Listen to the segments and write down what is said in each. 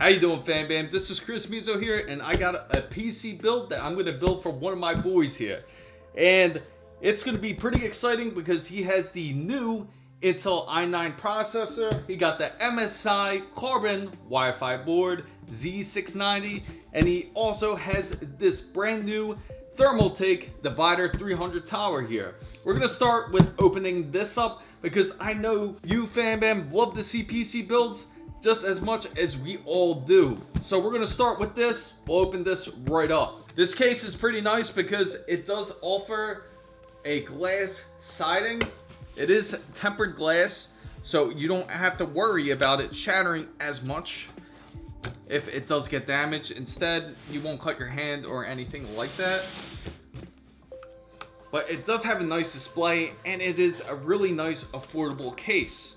How you doing, Fan Bam? This is Chris Msi here, and I got a PC build that I'm going to build for one of my boys here. And it's going to be pretty exciting because he has the new Intel i9 processor. He got the MSI Carbon Wi-Fi board Z690, and he also has this brand new Thermaltake Divider 300 tower here. We're going to start with opening this up because I know you, Fan Bam, love to see PC builds just as much as we all do. So we're gonna start with this. We'll open this right up. This case is pretty nice because it does offer a glass siding. It is tempered glass, so you don't have to worry about it shattering as much if it does get damaged. Instead, you won't cut your hand or anything like that. But it does have a nice display, and it is a really nice, affordable case.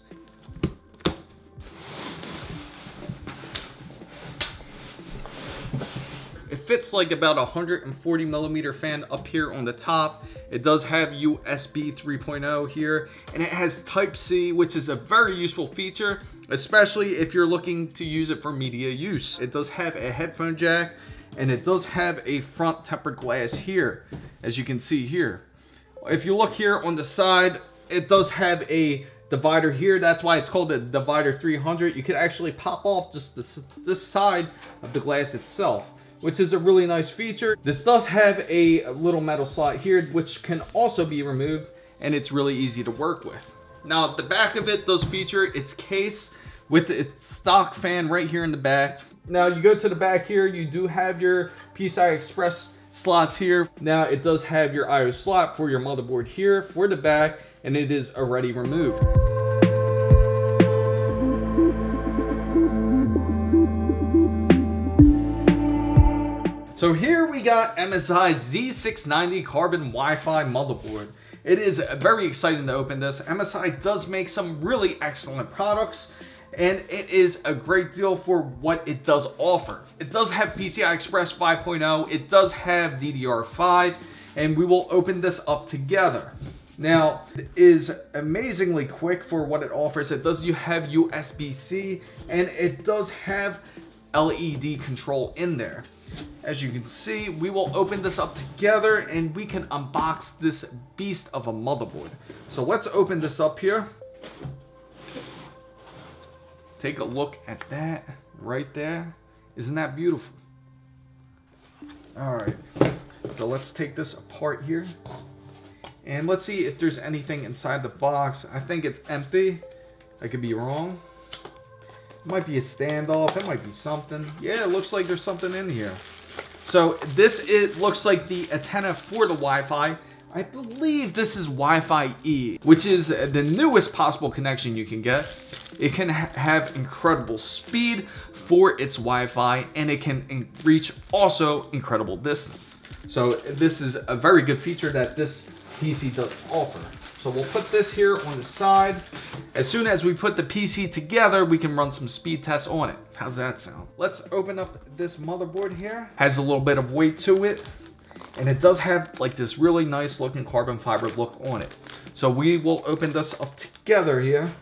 It fits like about a 140 millimeter fan up here on the top. It does have USB 3.0 here, and it has Type-C, which is a very useful feature, especially if you're looking to use it for media use. It does have a headphone jack, and it does have a front tempered glass here, as you can see here. If you look here on the side, it does have a divider here. That's why it's called the Divider 300. You could actually pop off just this side of the glass itself, which is a really nice feature. This does have a little metal slot here, which can also be removed, and it's really easy to work with. Now, the back of it does feature its case with its stock fan right here in the back. Now, you go to the back here, you do have your PCI Express slots here. Now, it does have your I/O slot for your motherboard here for the back, and it is already removed. So here we got MSI Z690 Carbon Wi-Fi motherboard. It is very exciting to open this. MSI does make some really excellent products, and it is a great deal for what it does offer. It does have PCI Express 5.0, it does have DDR5, and we will open this up together. Now, it is amazingly quick for what it offers. It does have USB-C, and it does have LED control in there. As you can see, we will open this up together and we can unbox this beast of a motherboard. So let's open this up here. Take a look at that right there. Isn't that beautiful? All right, so let's take this apart here. And let's see if there's anything inside the box. I think it's empty. I could be wrong. It might be a standoff, it might be something. Yeah, it looks like there's something in here. So it looks like the antenna for the Wi-Fi. I believe this is Wi-Fi E, which is the newest possible connection you can get. It can have incredible speed for its Wi-Fi, and it can reach also incredible distance. So this is a very good feature that this PC does offer. So we'll put this here on the side. As soon as we put the PC together, we can run some speed tests on it. How's that sound? Let's open up this motherboard here. Has a little bit of weight to it, and it does have like this really nice looking carbon fiber look on it. So we will open this up together here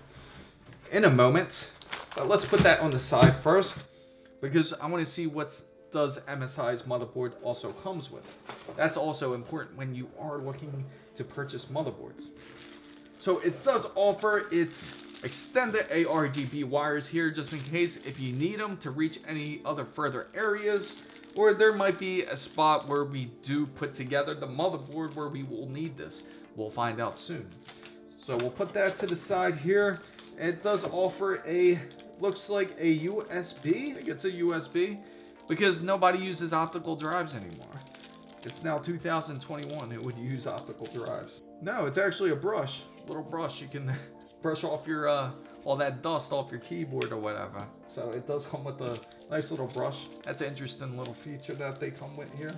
in a moment. But let's put that on the side first, because I want to see what does MSI's motherboard also comes with. That's also important when you are looking to purchase motherboards. So it does offer its extended RGB wires here, just in case if you need them to reach any other further areas, or there might be a spot where we do put together the motherboard where we will need this. We'll find out soon. So we'll put that to the side here. It does offer looks like a USB. I think it's a USB, because nobody uses optical drives anymore. It's now 2021, it would use optical drives. No, it's actually a brush, little brush. You can brush off your all that dust off your keyboard or whatever. So it does come with a nice little brush. That's an interesting little feature that they come with here.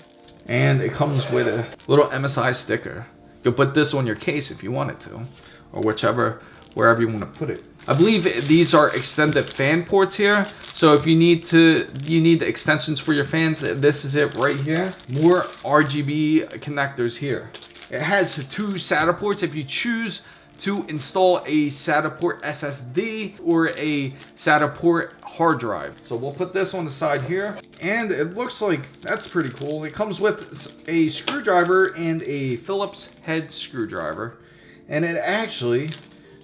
And it comes with a little MSI sticker. You'll put this on your case if you wanted to, or wherever you want to put it. I believe these are extended fan ports here. So if you need the extensions for your fans, this is it right here. More RGB connectors here. It has 2 SATA ports if you choose to install a SATA port SSD or a SATA port hard drive. So we'll put this on the side here, and it looks like that's pretty cool. It comes with a screwdriver and a Phillips head screwdriver, and it actually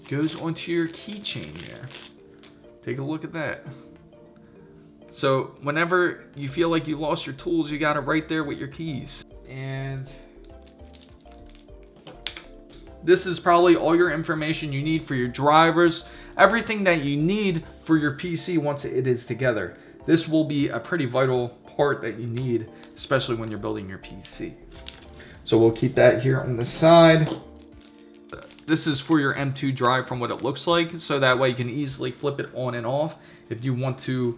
goes onto your keychain here. Take a look at that. So whenever you feel like you lost your tools, you got it right there with your keys. And this is probably all your information you need for your drivers, everything that you need for your PC once it is together. This will be a pretty vital part that you need, especially when you're building your PC. So we'll keep that here on the side. This is for your M2 drive from what it looks like, so that way you can easily flip it on and off if you want to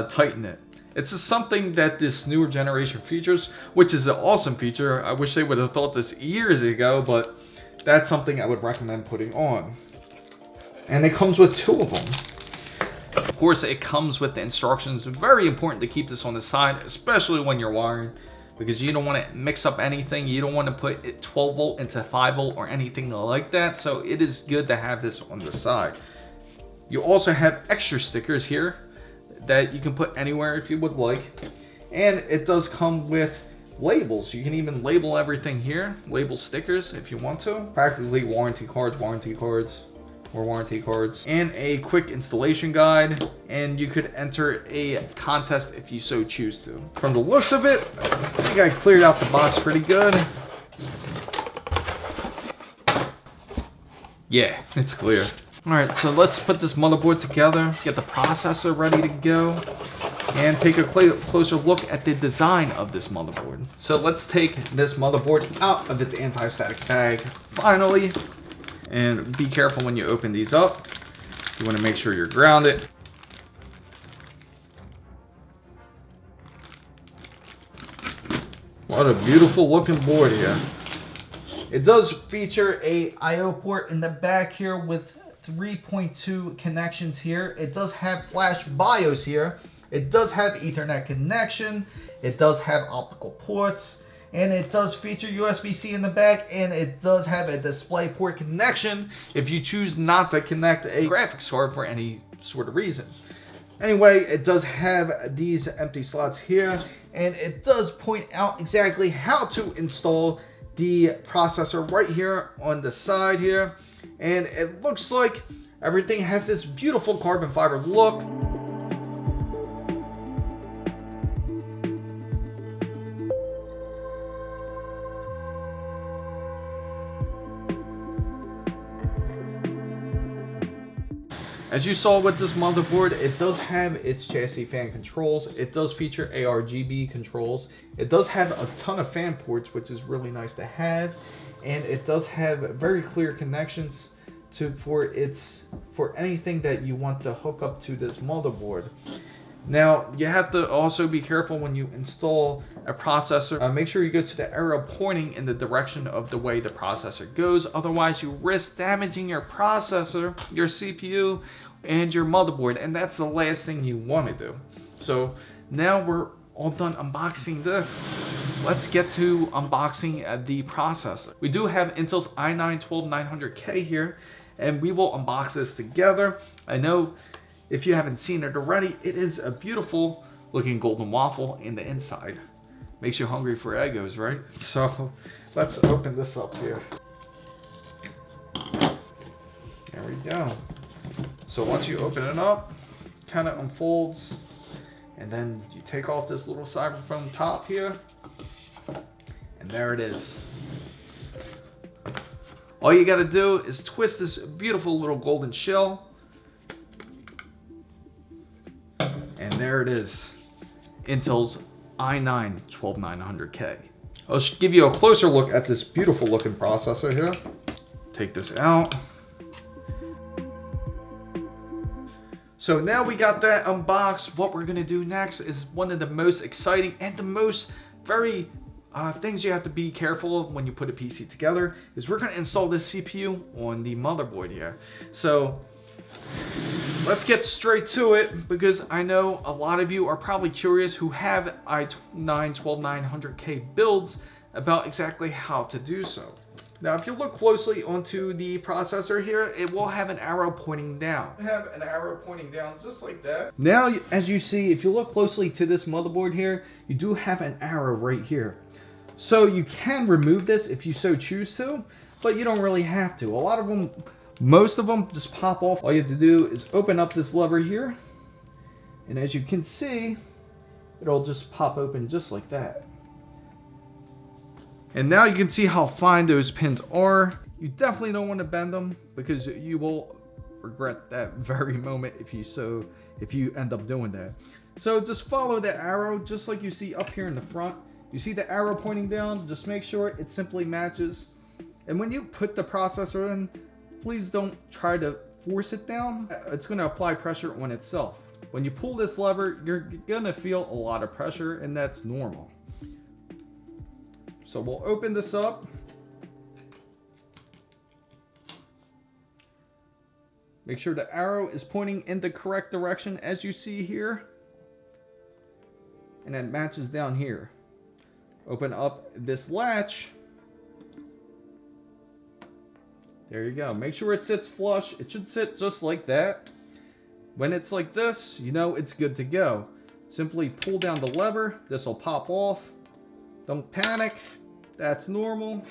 tighten it. It's something that this newer generation features, which is an awesome feature. I wish they would have thought this years ago, but that's something I would recommend putting on. And it comes with 2 of them. Of course, it comes with the instructions. Very important to keep this on the side, especially when you're wiring, because you don't want to mix up anything. You don't want to put it 12 volt into 5 volt or anything like that. So it is good to have this on the side. You also have extra stickers here that you can put anywhere if you would like. And it does come with labels. You can even label everything here, label stickers if you want to. Practically warranty cards, and a quick installation guide, and you could enter a contest if you so choose to. From the looks of it, I think I cleared out the box pretty good. Yeah, it's clear. All right, so let's put this motherboard together, get the processor ready to go, and take a closer look at the design of this motherboard. So let's take this motherboard out of its anti-static bag, finally, and be careful when you open these up. You want to make sure you're grounded. What a beautiful looking board here. It does feature a I/O port in the back here with 3.2 connections here. It does have flash BIOS here. It does have Ethernet connection. It does have optical ports, and it does feature USB-C in the back, and it does have a display port connection if you choose not to connect a graphics card for any sort of reason. Anyway, it does have these empty slots here, and it does point out exactly how to install the processor right here on the side here. And it looks like everything has this beautiful carbon fiber look. As you saw with this motherboard, it does have its chassis fan controls. It does feature RGB controls. It does have a ton of fan ports, which is really nice to have. And it does have very clear connections for anything that you want to hook up to this motherboard. Now, you have to also be careful when you install a processor. Make sure you go to the arrow pointing in the direction of the way the processor goes. Otherwise, you risk damaging your processor, your CPU, and your motherboard. And that's the last thing you want to do. So now we're all done unboxing this. Let's get to unboxing the processor. We do have Intel's i9-12900K here, and we will unbox this together. I know if you haven't seen it already, it is a beautiful looking golden waffle in the inside. Makes you hungry for Eggos, right? So let's open this up here. There we go. So once you open it up, kind of unfolds, and then you take off this little styrofoam top here, and there it is. All you gotta do is twist this beautiful little golden shell, and there it is, Intel's i9-12900K. I'll just give you a closer look at this beautiful looking processor here. Take this out. So now we got that unboxed. What we're gonna do next is one of the most exciting and the most things you have to be careful of when you put a PC together is we're gonna install this CPU on the motherboard here. So let's get straight to it, because I know a lot of you are probably curious who have i9-12900K builds about exactly how to do so. Now, if you look closely onto the processor here, it will have an arrow pointing down. Have an arrow pointing down just like that. Now, as you see, if you look closely to this motherboard here, you do have an arrow right here. So you can remove this if you so choose to, but you don't really have to. A lot of them, most of them just pop off. All you have to do is open up this lever here, and as you can see, it'll just pop open just like that. And now you can see how fine those pins are. You definitely don't want to bend them because you will regret that very moment if you end up doing that. So just follow the arrow just like you see up here in the front. You see the arrow pointing down, just make sure it simply matches. And when you put the processor in, please don't try to force it down. It's going to apply pressure on itself. When you pull this lever, you're going to feel a lot of pressure, and that's normal. So we'll open this up. Make sure the arrow is pointing in the correct direction as you see here. And it matches down here. Open up this latch. There you go. Make sure it sits flush. It should sit just like that. When it's like this, you know it's good to go. Simply pull down the lever. This will pop off. Don't panic. That's normal.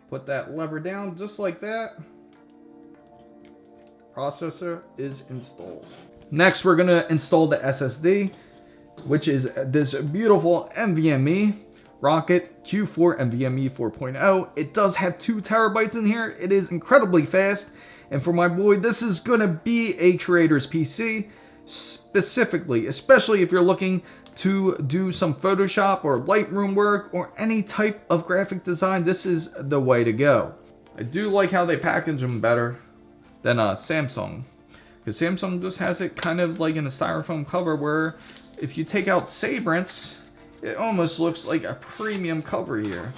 Put that lever down just like that. Processor is installed. Next, we're going to install the SSD, which is this beautiful NVMe Rocket Q4 NVMe 4.0. It does have 2 terabytes in here. It is incredibly fast. And for my boy, this is going to be a creator's PC specifically, especially if you're looking to do some Photoshop or Lightroom work or any type of graphic design. This is the way to go. I do like how they package them better than Samsung, because Samsung just has it kind of like in a styrofoam cover, where if you take out Sabrent's, it almost looks like a premium cover here.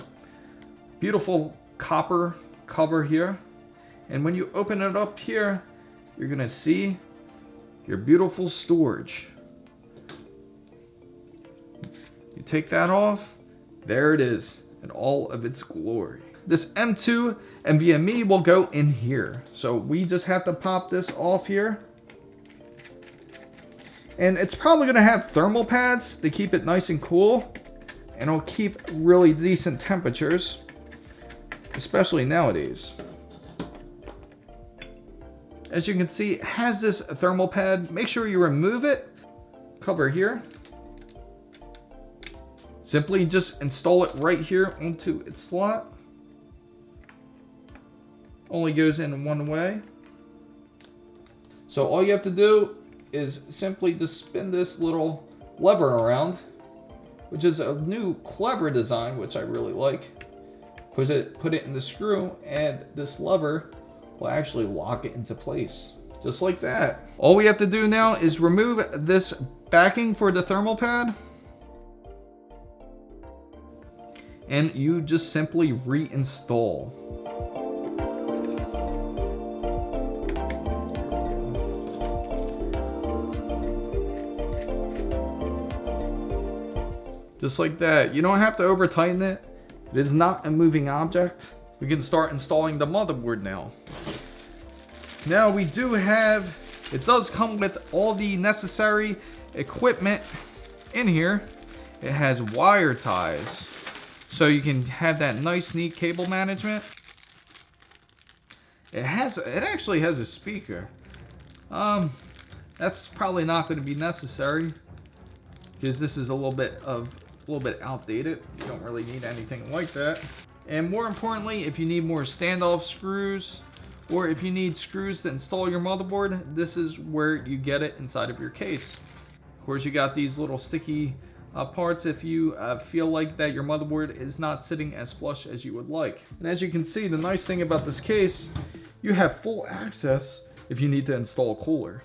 Beautiful copper cover here. And when you open it up here, you're gonna see your beautiful storage. You take that off, there it is in all of its glory. This M2 NVMe will go in here. So we just have to pop this off here. And it's probably going to have thermal pads to keep it nice and cool. And it'll keep really decent temperatures, especially nowadays. As you can see, it has this thermal pad. Make sure you remove it. Cover here. Simply just install it right here onto its slot. Only goes in one way. So all you have to do is simply just spin this little lever around, which is a new clever design, which I really like. Put it in the screw, and this lever will actually lock it into place. Just like that. All we have to do now is remove this backing for the thermal pad. And you just simply reinstall. Just like that. You don't have to over tighten it. It is not a moving object. We can start installing the motherboard now. Now we do have, it does come with all the necessary equipment in here. It has wire ties, so you can have that nice neat cable management. It actually has a speaker. That's probably not going to be necessary because this is a little bit outdated. You don't really need anything like that. And more importantly, if you need more standoff screws, or if you need screws to install your motherboard, this is where you get it inside of your case. Of course, you got these little sticky parts if you feel like that your motherboard is not sitting as flush as you would like. And as you can see, the nice thing about this case, you have full access if you need to install a cooler.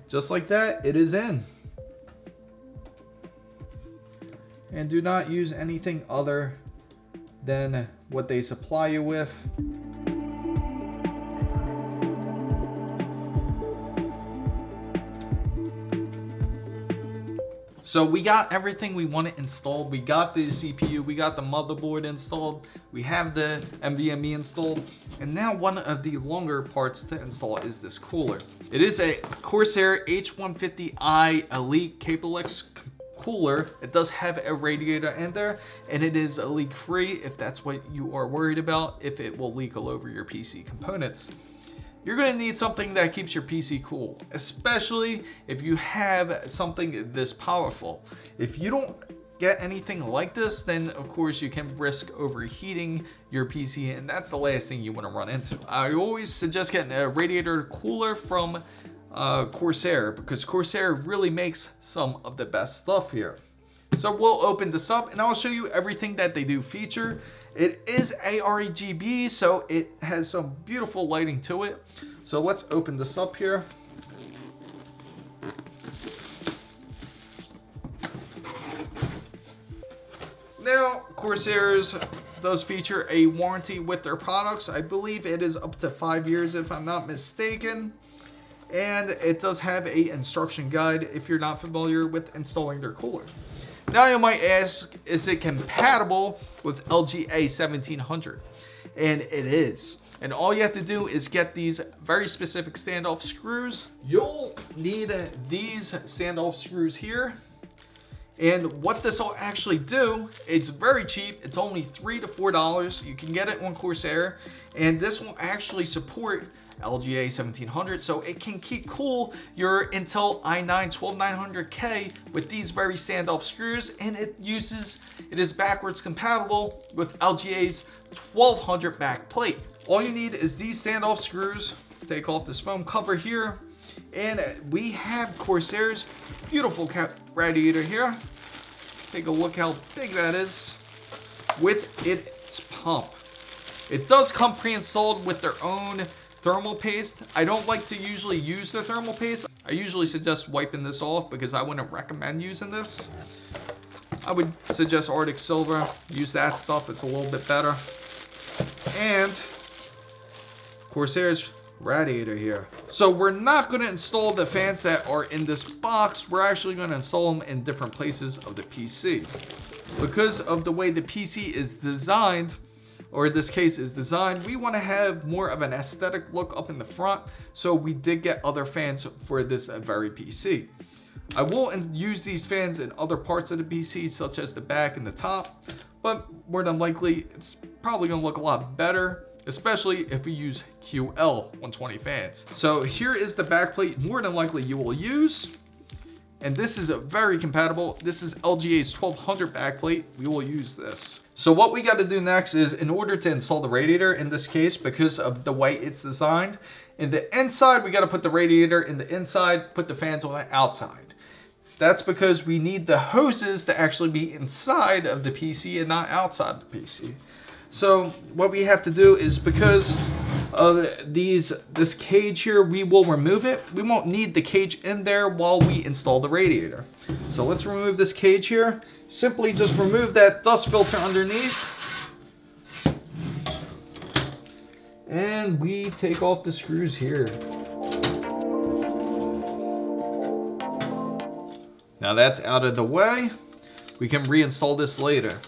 Just like that, it is in. And do not use anything other than what they supply you with. So we got everything we wanted installed. We got the CPU, we got the motherboard installed, we have the NVMe installed, and now one of the longer parts to install is this cooler. It is a Corsair H150i Elite Cableless cooler. It does have a radiator in there, and it is leak free if that's what you are worried about, if it will leak all over your PC components. You're going to need something that keeps your PC cool, especially if you have something this powerful. If you don't get anything like this, then of course you can risk overheating your PC, and that's the last thing you want to run into. I always suggest getting a radiator cooler from Corsair, because Corsair really makes some of the best stuff here. So we'll open this up and I'll show you everything that they do feature. It is RGB, so it has some beautiful lighting to it. So let's open this up here. Now, Corsair's does feature a warranty with their products. I believe it is up to 5 years if I'm not mistaken. And it does have a instruction guide if you're not familiar with installing their cooler. Now you might ask, is it compatible with EVGA 1700? And it is. And all you have to do is get these very specific standoff screws. You'll need these standoff screws here. And what this will actually do, it's very cheap. It's only $3 to $4. You can get it on Corsair. And this will actually support EVGA 1700, so it can keep cool your Intel i9 12900K with these very standoff screws, and it is backwards compatible with EVGA's 1200 back plate. All you need is these standoff screws. Take off this foam cover here, and we have Corsair's beautiful radiator here. Take a look how big that is with its pump. It does come pre-installed with their own thermal paste. I don't like to usually use the thermal paste. I usually suggest wiping this off because I wouldn't recommend using this. I would suggest Arctic Silver. Use that stuff, it's a little bit better. And Corsair's radiator here. So we're not going to install the fans that are in this box. We're actually going to install them in different places of the PC. Because of the way the PC is designed, or in this case is designed, we want to have more of an aesthetic look up in the front, so we did get other fans for this very PC. I will use these fans in other parts of the PC, such as the back and the top, but more than likely it's probably going to look a lot better, especially if we use QL120 fans. So here is the back plate more than likely you will use. And this is very compatible. This is EVGA's 1200 backplate. We will use this. So what we got to do next is, in order to install the radiator, in this case, because of the way it's designed, in the inside, we got to put the radiator in the inside, put the fans on the outside. That's because we need the hoses to actually be inside of the PC and not outside the PC. So what we have to do is, because of this cage here, we will remove it. We won't need the cage in there while we install the radiator. So let's remove this cage here. Simply just remove that dust filter underneath. And we take off the screws here. Now that's out of the way. We can reinstall this later.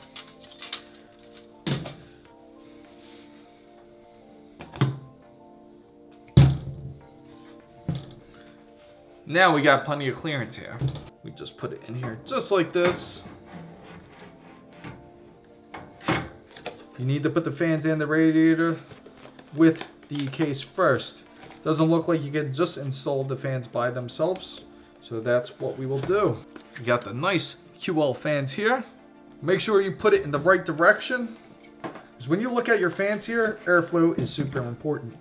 Now we got plenty of clearance here. We just put it in here just like this. You need to put the fans and the radiator with the case first. Doesn't look like you can just install the fans by themselves. So that's what we will do. We got the nice QL fans here. Make sure you put it in the right direction, because when you look at your fans here, airflow is super important.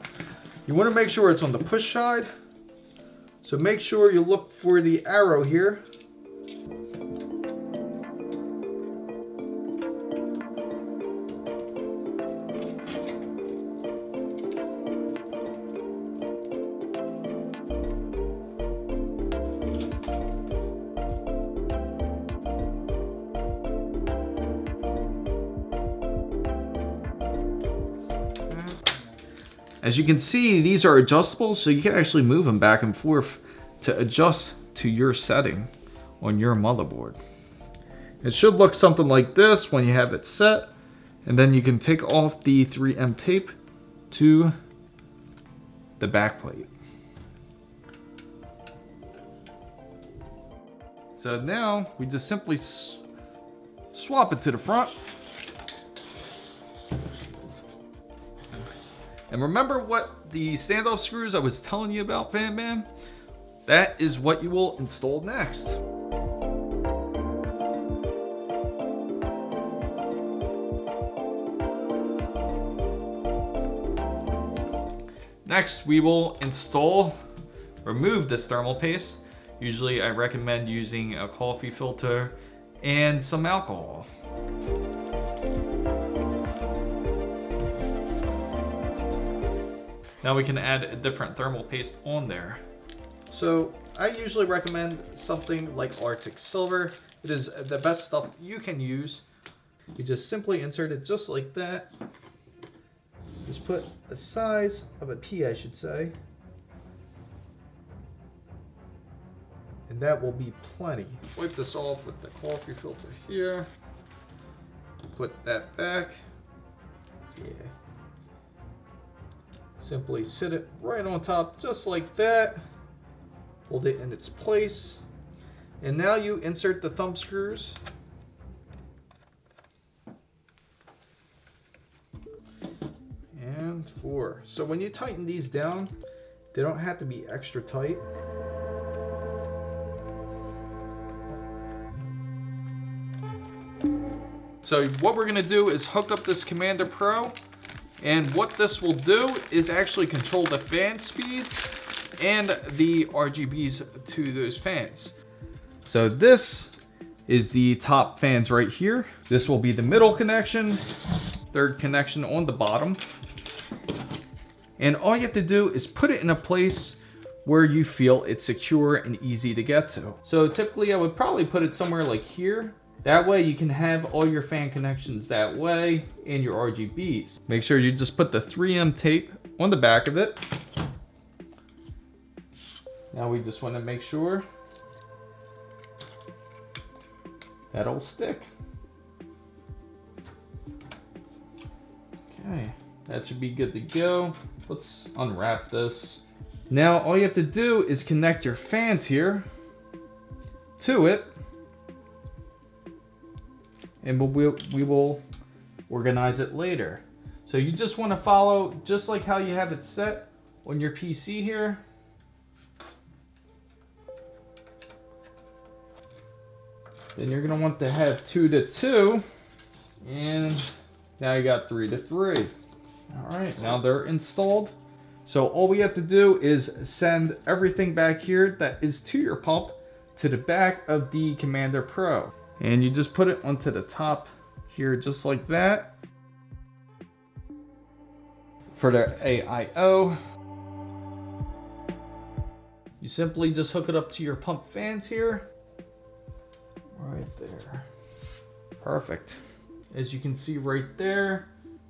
You want to make sure it's on the push side. So make sure you look for the arrow here. As you can see, these are adjustable, so you can actually move them back and forth to adjust to your setting. on your motherboard. It should look something like this when you have it set, and then you can take off the 3M tape to the back plate. So now we just simply swap it to the front. And remember what the standoff screws I was telling you about, Fan Man? That is what you will install next. Next, we will remove this thermal paste. Usually I recommend using a coffee filter and some alcohol. Now we can add a different thermal paste on there. So I usually recommend something like Arctic Silver. It is the best stuff you can use. You just simply insert it just like that. Just put a size of a pea, I should say. And that will be plenty. Wipe this off with the coffee filter here. Put that back. Yeah. Simply sit it right on top, just like that. Hold it in its place. And now you insert the thumb screws. And 4. So when you tighten these down, they don't have to be extra tight. So what we're gonna do is hook up this Commander Pro, and what this will do is actually control the fan speeds and the RGBs to those fans. So this is the top fans right here. This will be the middle connection, third connection on the bottom. And all you have to do is put it in a place where you feel it's secure and easy to get to. So typically I would probably put it somewhere like here. That way you can have all your fan connections that way and your RGBs. Make sure you just put the 3M tape on the back of it. Now we just want to make sure that'll stick. Okay, that should be good to go. Let's unwrap this. Now all you have to do is connect your fans here to it. And we will organize it later. So you just want to follow just like how you have it set on your PC here. Then you're going to want to have 2 to 2. And now you got 3 to 3. All right, now they're installed. So all we have to do is send everything back here that is to your pump to the back of the Commander Pro. And you just put it onto the top here just like that. For the AIO, you simply just hook it up to your pump fans here. Right there. Perfect. As you can see right there,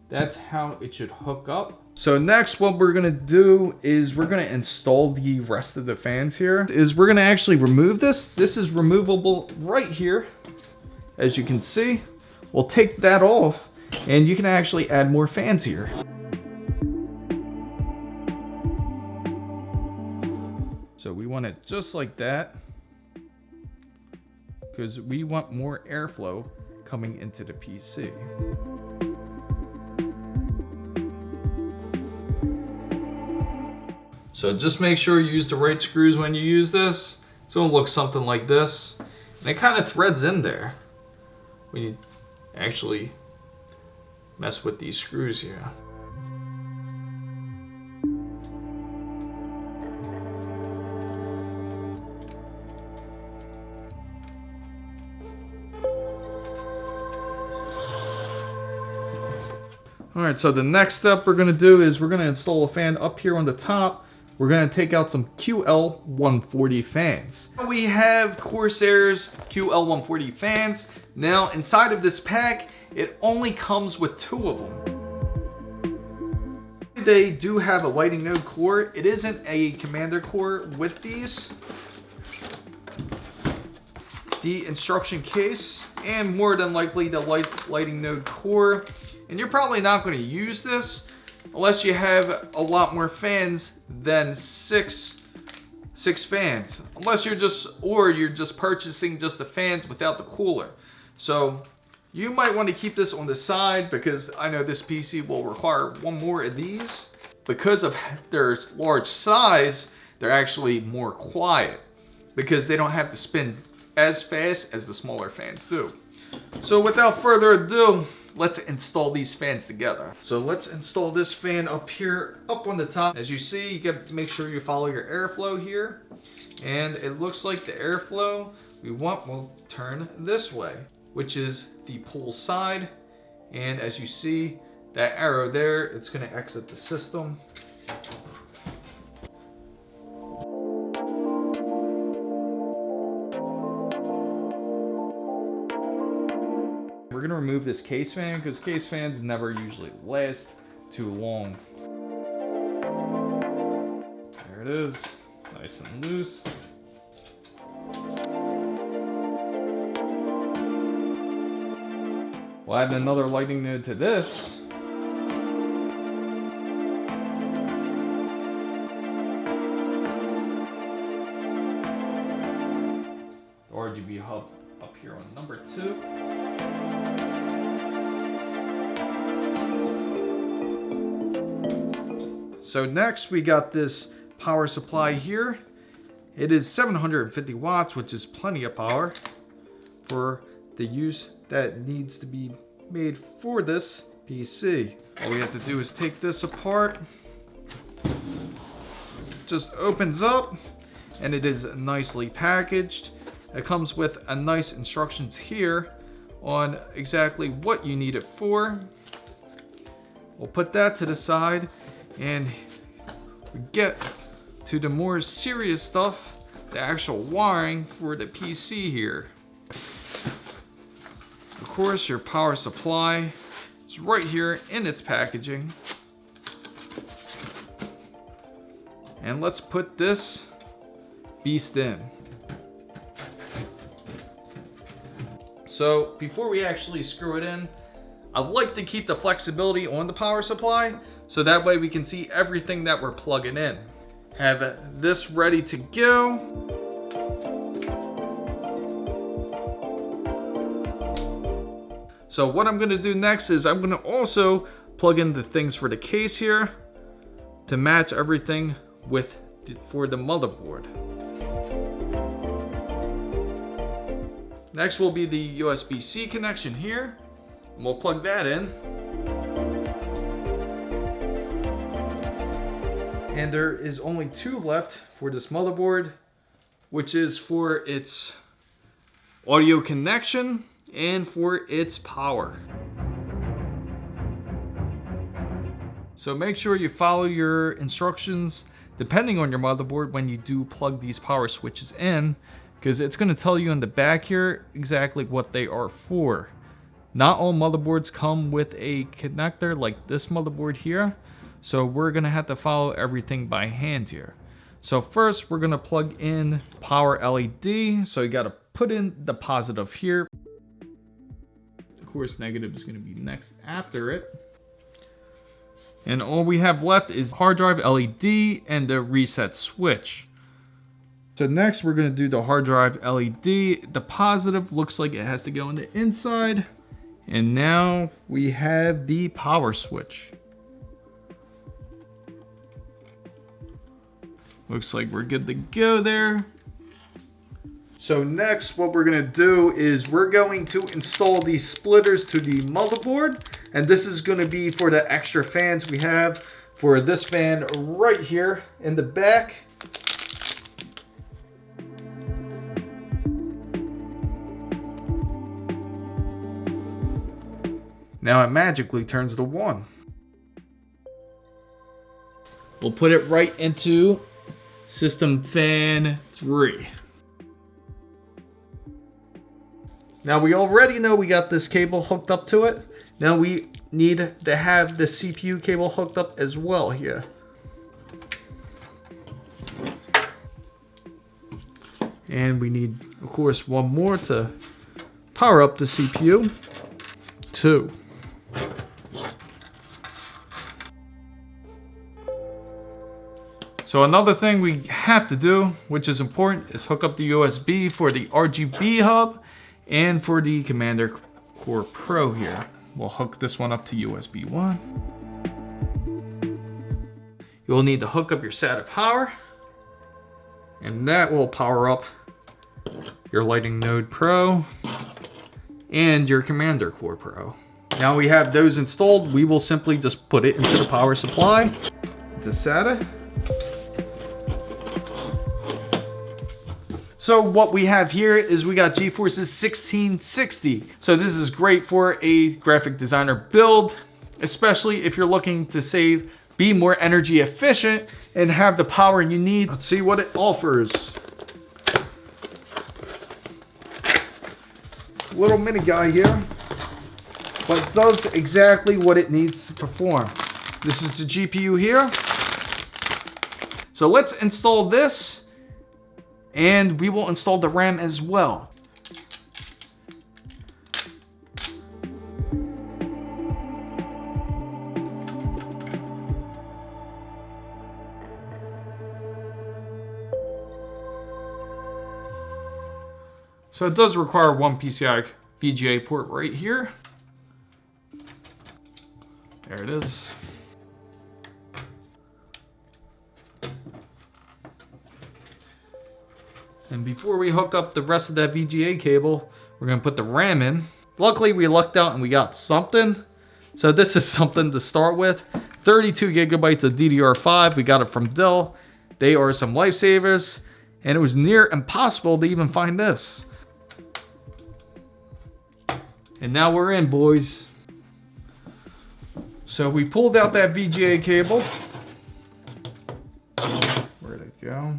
that's how it should hook up. So next what we're gonna do is we're gonna install the rest of the fans here. We're gonna actually remove this. This is removable right here. As you can see, we'll take that off and you can actually add more fans here. So we want it just like that because we want more airflow coming into the PC. So just make sure you use the right screws when you use this. It's gonna look something like this. And it kind of threads in there when you actually mess with these screws here. All right, so the next step we're gonna do is we're gonna install a fan up here on the top. We're gonna take out some QL140 fans. We have Corsair's QL140 fans. Now inside of this pack, it only comes with 2 of them. They do have a lighting node core. It isn't a commander core with these. the instruction case, and more than likely the lighting node core. And you're probably not going to use this unless you have a lot more fans than six fans. Unless you're just purchasing just the fans without the cooler. So you might want to keep this on the side, because I know this PC will require one more of these. Because of their large size, they're actually more quiet, because they don't have to spin as fast as the smaller fans do. So without further ado, let's install these fans together. So let's install this fan up here, up on the top. As you see, you got to make sure you follow your airflow here. And it looks like the airflow we want will turn this way, which is the pull side. And as you see, that arrow there, it's going to exit the system. We're going to remove this case fan, because case fans never usually last too long. There it is, nice and loose. We'll add another lighting node to this. RGB hub up here on number 2. So next we got this power supply here. It is 750 watts, which is plenty of power for the use that needs to be made for this PC. All we have to do is take this apart. Just opens up and it is nicely packaged. It comes with a nice instructions here on exactly what you need it for. We'll put that to the side and we get to the more serious stuff, the actual wiring for the PC here. Of course, your power supply is right here in its packaging. And let's put this beast in. So before we actually screw it in, I'd like to keep the flexibility on the power supply, so that way we can see everything that we're plugging in. Have this ready to go. So what I'm going to do next is I'm going to also plug in the things for the case here to match everything for the motherboard. Next will be the USB-C connection here. And we'll plug that in. And there is only 2 left for this motherboard, which is for its audio connection and for its power. So make sure you follow your instructions depending on your motherboard when you do plug these power switches in, because it's going to tell you in the back here exactly what they are for. Not all motherboards come with a connector like this motherboard here, so we're going to have to follow everything by hand here. So first we're going to plug in power LED, so you got to put in the positive here. Of course, negative is going to be next after it. And all we have left is hard drive LED and the reset switch. So next we're going to do the hard drive LED. The positive looks like it has to go on the inside. And now we have the power switch. Looks like we're good to go there. So next what we're going to do is we're going to install these splitters to the motherboard. And this is going to be for the extra fans we have for this fan right here in the back. Now it magically turns to 1. We'll put it right into system fan 3. Now we already know we got this cable hooked up to it. Now we need to have the CPU cable hooked up as well here. And we need, of course, one more to power up the CPU. 2. So another thing we have to do, which is important, is hook up the USB for the RGB hub and for the Commander Core Pro here. We'll hook this one up to USB 1. You'll need to hook up your SATA power, and that will power up your Lighting Node Pro and your Commander Core Pro. Now we have those installed, we will simply just put it into the power supply, the SATA. So what we have here is we got GeForce's 1660. So this is great for a graphic designer build, especially if you're looking to save, be more energy efficient, and have the power you need. Let's see what it offers. Little mini guy here, but does exactly what it needs to perform. This is the GPU here. So let's install this, and we will install the RAM as well. So it does require one PCI VGA port right here. There it is. And before we hook up the rest of that VGA cable, we're gonna put the RAM in. Luckily we lucked out and we got something. So this is something to start with. 32 gigabytes of DDR5, we got it from Dell. They are some lifesavers, and it was near impossible to even find this. And now we're in, boys. So we pulled out that VGA cable. Where'd it go?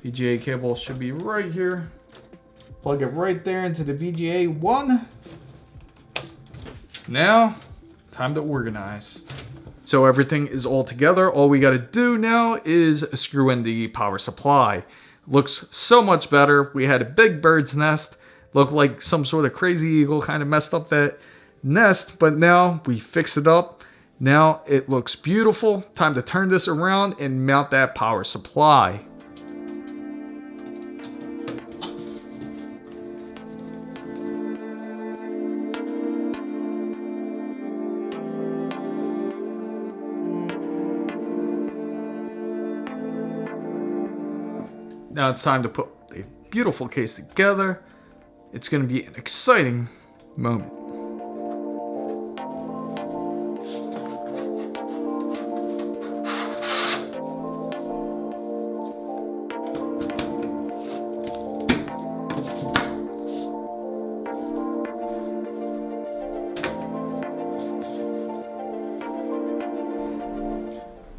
VGA cable should be right here. Plug it right there into the VGA 1. Now, time to organize. So everything is all together. All we gotta do now is screw in the power supply. Looks so much better. We had a big bird's nest. Looked like some sort of crazy eagle kind of messed up that nest, but now we fixed it up. Now it looks beautiful. Time to turn this around and mount that power supply. Now it's time to put a beautiful case together. It's going to be an exciting moment.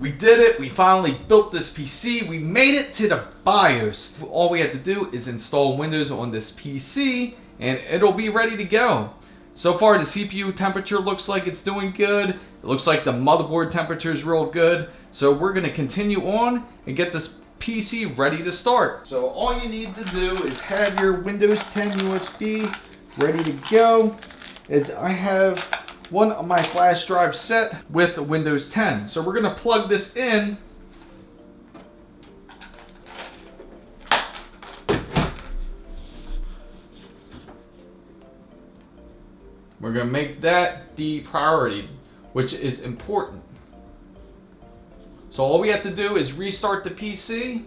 We did it. We finally built this PC. We made it to the BIOS. All we had to do is install Windows on this PC and it'll be ready to go. So far the CPU temperature looks like it's doing good. It looks like the motherboard temperature is real good. So we're going to continue on and get this PC ready to start. So all you need to do is have your Windows 10 USB ready to go. As I have one of my flash drives set with Windows 10. So we're gonna plug this in. We're gonna make that the priority, which is important. So all we have to do is restart the PC.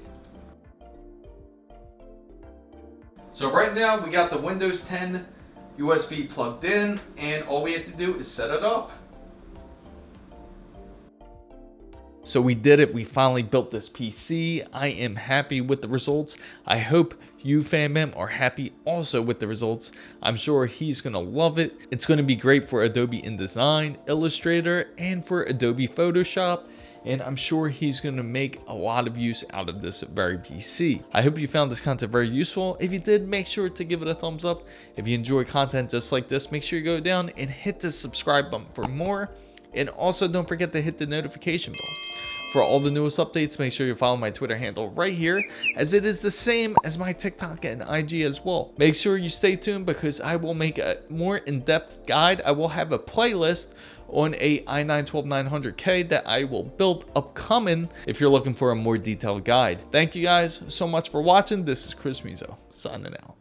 So right now we got the Windows 10 USB plugged in, and all we have to do is set it up. So we did it. We finally built this PC. I am happy with the results. I hope you, FanBam, are happy also with the results. I'm sure he's gonna love it. It's gonna be great for Adobe InDesign, Illustrator, and for Adobe Photoshop. And I'm sure he's going to make a lot of use out of this very PC. I hope you found this content very useful. If you did, make sure to give it a thumbs up. If you enjoy content just like this, make sure you go down and hit the subscribe button for more. And also don't forget to hit the notification bell. For all the newest updates, make sure you follow my Twitter handle right here, as it is the same as my TikTok and IG as well. Make sure you stay tuned because I will make a more in-depth guide. I will have a playlist on a i9-12900K that I will build upcoming if you're looking for a more detailed guide. Thank you guys so much for watching. This is Chris Mizo, signing out.